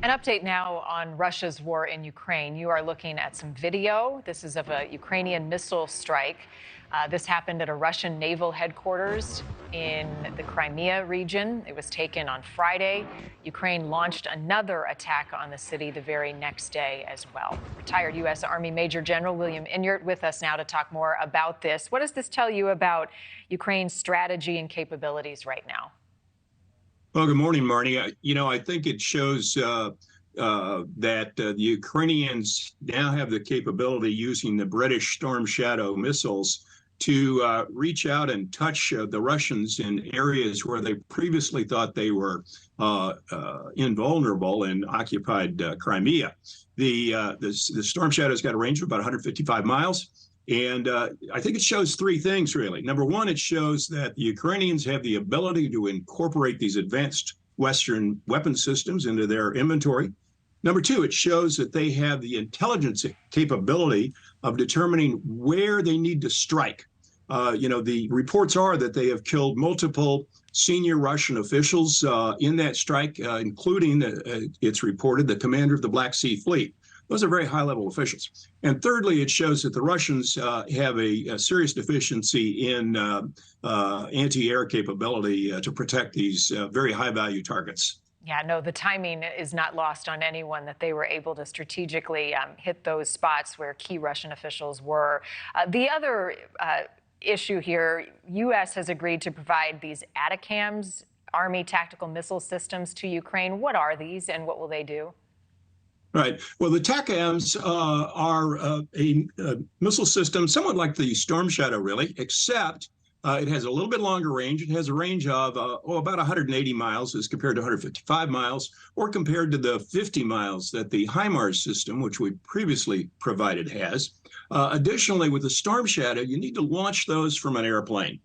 An update now on Russia's war in Ukraine. You are looking at some video. This is of a Ukrainian missile strike. This happened at a Russian naval headquarters in the Crimea region. It was taken on Friday. Ukraine launched another attack on the city the very next day as well. Retired U.S. Army Major General William Enyart with us now to talk more about this. What does this tell you about Ukraine's strategy and capabilities right now? Well, good morning, Marni. I think it shows that the Ukrainians now have the capability, using the British Storm Shadow missiles, to reach out and touch the Russians in areas where they previously thought they were invulnerable in occupied Crimea. The Storm Shadow's got a range of about 155 miles. And I think it shows three things, really. Number one, it shows that the Ukrainians have the ability to incorporate these advanced Western weapon systems into their inventory. Number two, it shows that they have the intelligence capability of determining where they need to strike. The reports are that they have killed multiple senior Russian officials in that strike, including, it's reported, the commander of the Black Sea Fleet. Those are very high-level officials. And thirdly, it shows that the Russians have a serious deficiency in anti-air capability to protect these very high-value targets. Yeah, no, the timing is not lost on anyone that they were able to strategically hit those spots where key Russian officials were. The other issue here, U.S. has agreed to provide these ATACMS, Army Tactical Missile Systems, to Ukraine. What are these and what will they do? Right. Well, the TACAMs are a missile system somewhat like the Storm Shadow, really, except it has a little bit longer range. It has a range of about 180 miles as compared to 155 miles, or compared to the 50 miles that the HIMARS system, which we previously provided, has. Additionally, with the Storm Shadow, you need to launch those from an airplane.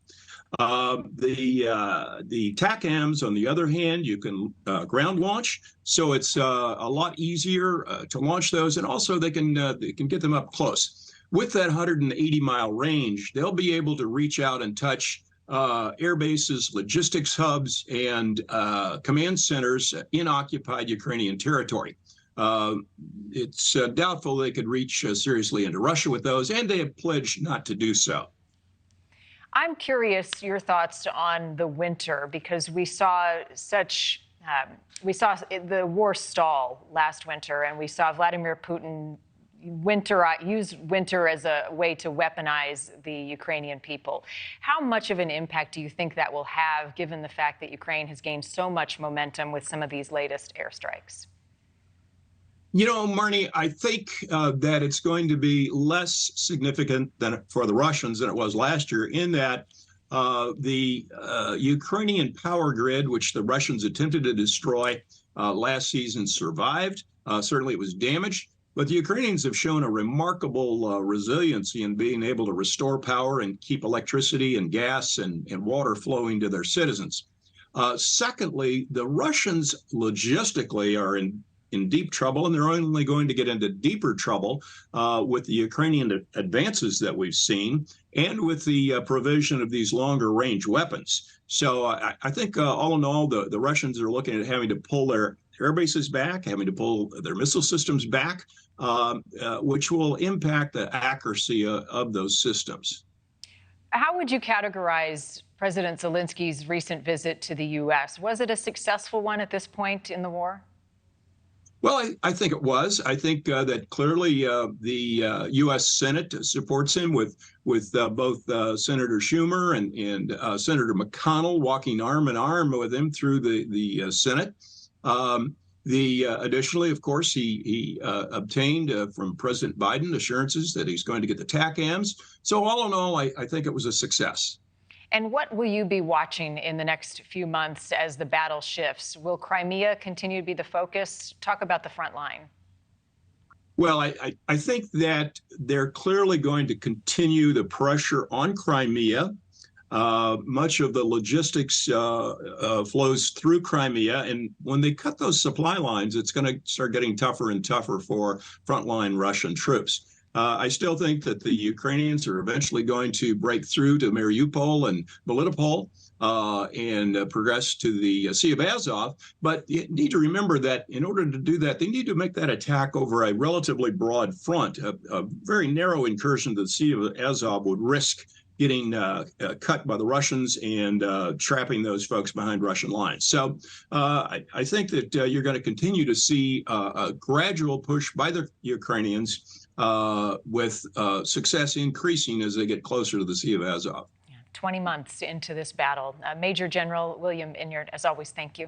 The TACAMs, on the other hand, you can ground launch, so it's a lot easier to launch those, and also they can get them up close. With that 180-mile range, they'll be able to reach out and touch air bases, logistics hubs, and command centers in occupied Ukrainian territory. It's doubtful they could reach seriously into Russia with those, and they have pledged not to do so. I'm curious your thoughts on the winter, because we saw the war stall last winter, and we saw Vladimir Putin use winter as a way to weaponize the Ukrainian people. How much of an impact do you think that will have, given the fact that Ukraine has gained so much momentum with some of these latest airstrikes? Marni, I think that it's going to be less significant for the Russians than it was last year, in that the Ukrainian power grid, which the Russians attempted to destroy last season, survived. Certainly it was damaged, but the Ukrainians have shown a remarkable resiliency in being able to restore power and keep electricity and gas and water flowing to their citizens. Secondly, the Russians logistically are in deep trouble, and they're only going to get into deeper trouble with the Ukrainian advances that we've seen, and with the provision of these longer range weapons. So I think all in all, the Russians are looking at having to pull their air bases back, having to pull their missile systems back, which will impact the accuracy of those systems. How would you categorize President Zelensky's recent visit to the U.S.? Was it a successful one at this point in the war? Well, I think it was. I think that clearly the U.S. Senate supports him, with both Senator Schumer and Senator McConnell walking arm in arm with him through the Senate. Additionally, of course, he obtained from President Biden assurances that he's going to get the TACAMs. So all in all, I think it was a success. And what will you be watching in the next few months as the battle shifts? Will Crimea continue to be the focus? Talk about the front line. Well, I think that they're clearly going to continue the pressure on Crimea. Much of the logistics flows through Crimea, and when they cut those supply lines, it's going to start getting tougher and tougher for frontline Russian troops. I still think that the Ukrainians are eventually going to break through to Mariupol and Melitopol, and progress to the Sea of Azov. But you need to remember that in order to do that, they need to make that attack over a relatively broad front. A very narrow incursion to the Sea of Azov would risk getting cut by the Russians and trapping those folks behind Russian lines. So I think that you're going to continue to see a gradual push by the Ukrainians with success increasing as they get closer to the Sea of Azov. 20 months into this battle. Major General William Enyart, as always, thank you.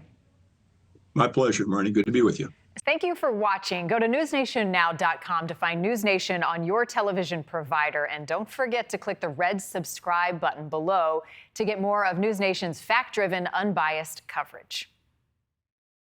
My pleasure, Marni. Good to be with you. Thank you for watching. Go to newsnationnow.com to find NewsNation on your television provider. And don't forget to click the red subscribe button below to get more of NewsNation's fact-driven, unbiased coverage.